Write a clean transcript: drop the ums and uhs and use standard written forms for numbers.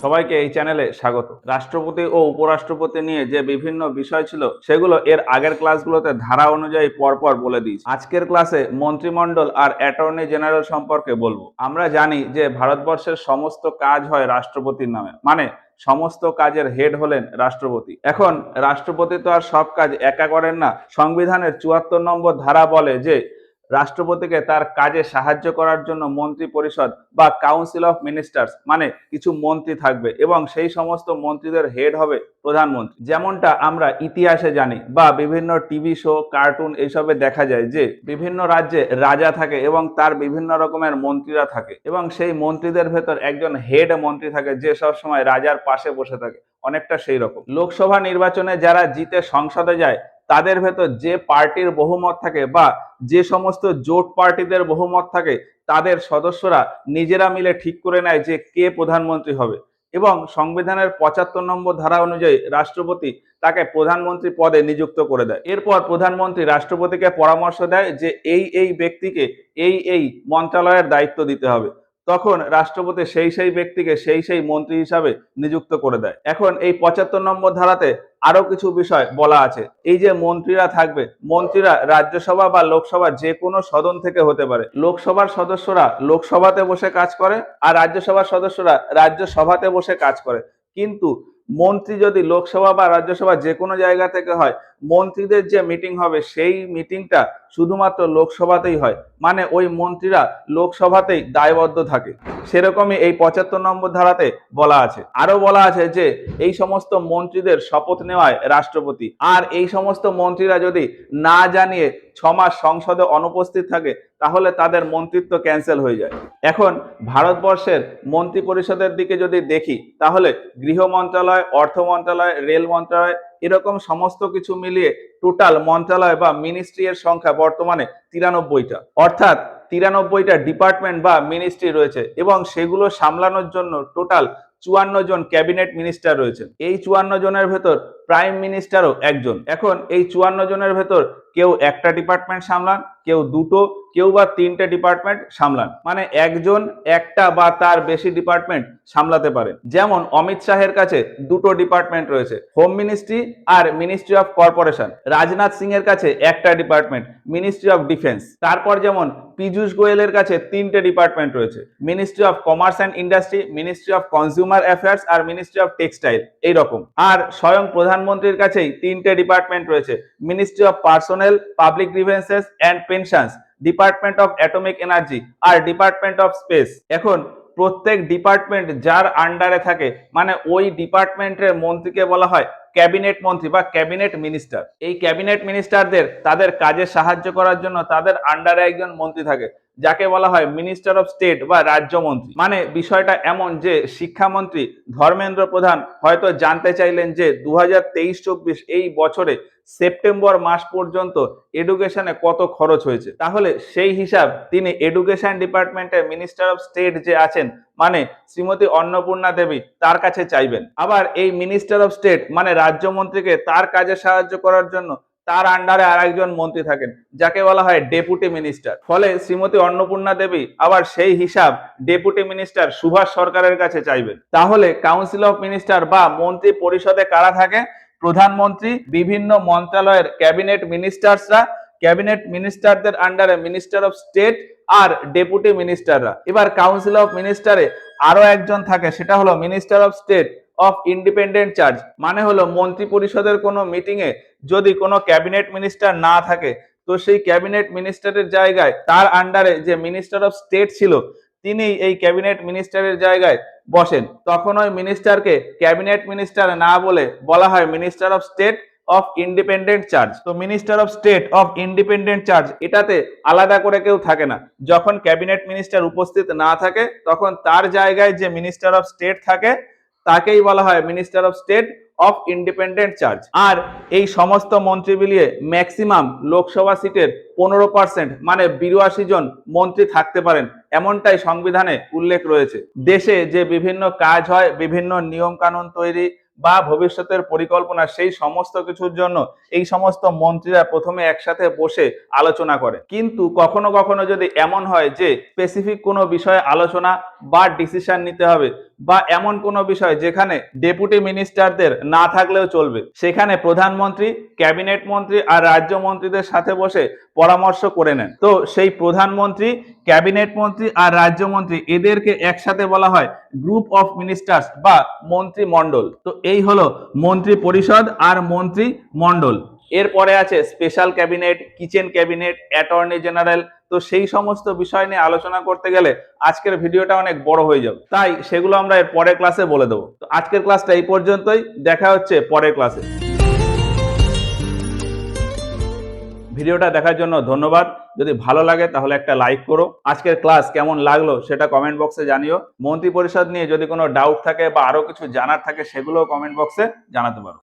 সবাইকে এই চ্যানেলে স্বাগত। রাষ্ট্রপতি ও উপরাষ্ট্রপতি নিয়ে যে বিভিন্ন বিষয় ছিল সেগুলো এর আগের ক্লাসগুলোতে ধারা অনুযায়ী পরপর বলে দিয়েছি। আজকের ক্লাসে মন্ত্রিমণ্ডল আর অ্যাটর্নি জেনারেল সম্পর্কে বলবো। আমরা জানি যে ভারতবর্ষের সমস্ত কাজ হয় রাষ্ট্রপতির নামে, মানে সমস্ত কাজের হেড হলেন রাষ্ট্রপতি। এখন রাষ্ট্রপতি তো আর সব কাজ একা করেন না। সংবিধানের ৭৪ নম্বর ধারা বলে যে রাষ্ট্রপতিকে তার কাজে সাহায্য করার জন্য মন্ত্রী পরিষদ বা কাউন্সিল অফ মিনিস্টার্স মানে কিছু মন্ত্রী থাকবে এবং সেই সমস্ত মন্ত্রীদের হেড হবে প্রধানমন্ত্রী। যেমনটা আমরা ইতিহাসে জানি বা বিভিন্ন টিভি শো, কার্টুন এইসবে দেখা যায় যে বিভিন্ন রাজ্যে রাজা থাকে এবং তার বিভিন্ন রকমের মন্ত্রীরা থাকে এবং সেই মন্ত্রীদের ভেতর একজন হেড মন্ত্রী থাকে যে সব সময় রাজার পাশে বসে থাকে, অনেকটা সেই রকম। লোকসভা নির্বাচনে যারা জিতে সংসদে যায় তাদের ভেতর যে পার্টির বহুমত থাকে বা যে সমস্ত জোট পার্টিদের বহুমত থাকে তাদের সদস্যরা নিজেরা মিলে ঠিক করে নেয় যে কে প্রধানমন্ত্রী হবে এবং সংবিধানের ৭৫ নম্বর ধারা অনুযায়ী রাষ্ট্রপতি তাকে প্রধানমন্ত্রী পদে নিযুক্ত করে দেয়। এরপর প্রধানমন্ত্রী রাষ্ট্রপতিকে পরামর্শ দেয় যে এই ব্যক্তিকে এই মন্ত্রণালয়ের দায়িত্ব দিতে হবে। তখন রাষ্ট্রপতি সেই ব্যক্তিকে সেই মন্ত্রী হিসাবে নিযুক্ত করে দেয়। এখন এই ৭৫ নম্বর ধারাতে আরো কিছু বিষয় বলা আছে। এই যে মন্ত্রীরা থাকবে, মন্ত্রীরা রাজ্যসভা বা লোকসভা যে কোনো সদন থেকে হতে পারে। লোকসভার সদস্যরা লোকসভাতে বসে কাজ করে আর রাজ্যসভার সদস্যরা রাজ্যসভাতে বসে কাজ করে। কিন্তু মন্ত্রী যদি লোকসভা বা রাজ্যসভা যে কোনো জায়গা থেকে হয়, মন্ত্রীদের যে মিটিং হবে সেই মিটিংটা শুধুমাত্র লোকসভাতেই হয়, মানে ওই মন্ত্রীরা লোকসভাতেই দায়বদ্ধ থাকে। সেরকমই এই ৭৫ নম্বর ধারাতে বলা আছে। আরো বলা আছে যে এই সমস্ত মন্ত্রীদের শপথ নেওয়ায় রাষ্ট্রপতি, আর এই সমস্ত মন্ত্রীরা যদি না জানিয়ে ৬ মাস সংসদে অনুপস্থিত থাকে তাহলে তাদের মন্ত্রিত্ব ক্যান্সেল হয়ে যায়। এখন ভারতবর্ষের মন্ত্রী পরিষদের দিকে যদি দেখি তাহলে গৃহ মন্ত্রণালয়, অর্থ মন্ত্রণালয়, রেল মন্ত্রণালয় এরকম সমস্ত কিছু মিলিয়ে টোটাল মন্ত্রণালয় বা মিনিস্ট্রি এর সংখ্যা বর্তমানে ৯৩টা, অর্থাৎ ৯৩টা ডিপার্টমেন্ট বা মিনিস্ট্রি রয়েছে এবং সেগুলো সামলানোর জন্য টোটাল ৫৪ জন ক্যাবিনেট মিনিস্টার রয়েছেন। এই ৫৪ জনের ভেতর প্রাইম মিনিস্টারও একজন। এখন এই ৫৪ জনের ভেতর কেউ একটা ডিপার্টমেন্ট সামলান, কেউ দুটো, কেউ বা তিনটে ডিপার্টমেন্ট সামলান, মানে একজন একটা বা তার বেশি ডিপার্টমেন্ট সামলাতে পারেন। যেমন অমিত শাহের কাছে দুটো ডিপার্টমেন্ট রয়েছে, হোম মিনিস্ট্রি আর ministry of corporation. Rajnath Singh এর কাছে একটা ডিপার্টমেন্ট, মিনিস্ট্রি অফ ডিফেন্স। তারপর যেমন পীযূষ গোয়েলের কাছে তিনটে ডিপার্টমেন্ট রয়েছে, ministry of commerce and industry, ministry of consumer affairs আর মিনিস্ট্রি অফ টেক্সটাইল, এইরকম। আর স্বয়ং প্রধানমন্ত্রীর কাছেই তিনটে ডিপার্টমেন্ট রয়েছে, ministry of personnel, public grievances and pensions, department of atomic energy আর ডিপার্টমেন্ট অফ স্পেস। এখন প্রত্যেক ডিপার্টমেন্ট যার আন্ডারে থাকে, মানে ওই ডিপার্টমেন্টের মন্ত্রীকে বলা হয় ক্যাবিনেট মন্ত্রী বা ক্যাবিনেট মিনিস্টার। এই ক্যাবিনেট মিনিস্টারদের তাদের কাজে সাহায্য করার জন্য তাদের আন্ডারে একজন মন্ত্রী থাকে যাকে বলা হয় মিনিস্টার অফ স্টেট বা রাজ্যমন্ত্রী। মানে বিষয়টা এমন যে শিক্ষামন্ত্রী ধর্মেন্দ্র প্রধান হয়তো জানতে চাইলেন যে ২০২৩-২৪ এই বছরে সেপ্টেম্বর মাস পর্যন্ত এডুকেশনে কত খরচ হয়েছে, তাহলে সেই হিসাব তিনি এডুকেশন ডিপার্টমেন্টের মিনিস্টার অফ স্টেট যে আছেন মানে শ্রীমতী অন্নপূর্ণা দেবী তার কাছে চাইবেন। আবার এই মিনিস্টার অফ স্টেট মানে রাজ্যমন্ত্রীকে তার কাজে সাহায্য করার জন্য তার আন্ডারে আর একজন মন্ত্রী থাকেন যাকে বলা হয় ডেপুটি মিনিস্টার। ফলে শ্রীমতী অন্নপূর্ণা দেবী আবার সেই হিসাব ডেপুটি মিনিস্টার সুভাষ সরকারের কাছে চাইবেন। তাহলে কাউন্সিল অফ মিনিস্টার বা মন্ত্রী পরিষদে কারা থাকে? প্রধানমন্ত্রী, বিভিন্ন মন্ত্রণালয়ের ক্যাবিনেট মিনিস্টার্সরা, ক্যাবিনেট মিনিস্টারদের আন্ডারে মিনিস্টার অফ স্টেট আর ডেপুটি মিনিস্টাররা। এবার কাউন্সিল অফ মিনিস্টারে আরো একজন থাকে, সেটা হলো minister of state of independent charge. মানে হলো মন্ত্রী পরিষদের কোনো মিটিং এ যদি কোনো ক্যাবিনেট মিনিস্টার না থাকে তো সেই ক্যাবিনেট মিনিস্টারের জায়গায় তার আন্ডারে যে মিনিস্টার অফ স্টেট ছিল তিনি এই ক্যাবিনেট মিনিস্টারের জায়গায় বসেন। তখন ওই মিনিস্টারকে ক্যাবিনেট মিনিস্টার না বলে বলা হয় minister of state of independent charge. তো minister of state of independent charge এটাতে আলাদা করে কেউ থাকে না। যখন ক্যাবিনেট মিনিস্টার উপস্থিত না থাকে তখন তার জায়গায় যে মিনিস্টার অফ স্টেট থাকে তাকেই বলা হয় minister of state of independent charge. আর এই সমস্ত মন্ত্রী মিলিয়ে ম্যাক্সিমাম লোকসভা সিটের 15% মানে ৮২ জন মন্ত্রী থাকতে পারেন, এমনটাই সংবিধানে উল্লেখ রয়েছে। দেশে যে বিভিন্ন কাজ হয়, বিভিন্ন নিয়ম কানুন তৈরি বা ভবিষ্যতের পরিকল্পনা, সেই সমস্ত কিছুর জন্য এই সমস্ত মন্ত্রীরা প্রথমে একসাথে বসে আলোচনা করে। কিন্তু কখনো কখনো যদি এমন হয় যে স্পেসিফিক কোনো বিষয়ে আলোচনা বা ডিসিশন নিতে হবে, বা এমন কোনো বিষয় যেখানে ডেপুটি মিনিস্টারদের না থাকলেও চলবে, সেখানে প্রধানমন্ত্রী, ক্যাবিনেট মন্ত্রী আর রাজ্য মন্ত্রীদের সাথে বসে পরামর্শ করে নেন। তো সেই প্রধানমন্ত্রী, ক্যাবিনেট মন্ত্রী আর রাজ্যমন্ত্রী এদেরকে একসাথে বলা হয় গ্রুপ অফ মিনিস্টার্স বা মন্ত্রিমণ্ডল। তো এই হলো মন্ত্রী পরিষদ আর মন্ত্রী মণ্ডল। এরপরে আছে special cabinet, kitchen cabinet, attorney general. তো সেই সমস্ত বিষয় নিয়ে আলোচনা করতে গেলে আজকের ভিডিওটা অনেক বড় হয়ে যাবে, তাই সেগুলো আমরা এর পরের ক্লাসে বলে দেবো। তো আজকের ক্লাসটা এই পর্যন্তই, দেখা হচ্ছে পরের ক্লাসে। ভিডিওটা দেখার জন্য ধন্যবাদ। যদি ভালো লাগে তাহলে একটা লাইক করো। আজকের ক্লাস কেমন লাগলো সেটা কমেন্ট বক্সে জানিও। মন্ত্রী পরিষদ নিয়ে যদি কোনো ডাউট থাকে বা আরো কিছু জানার থাকে সেগুলো কমেন্ট বক্সে জানাতে পারো।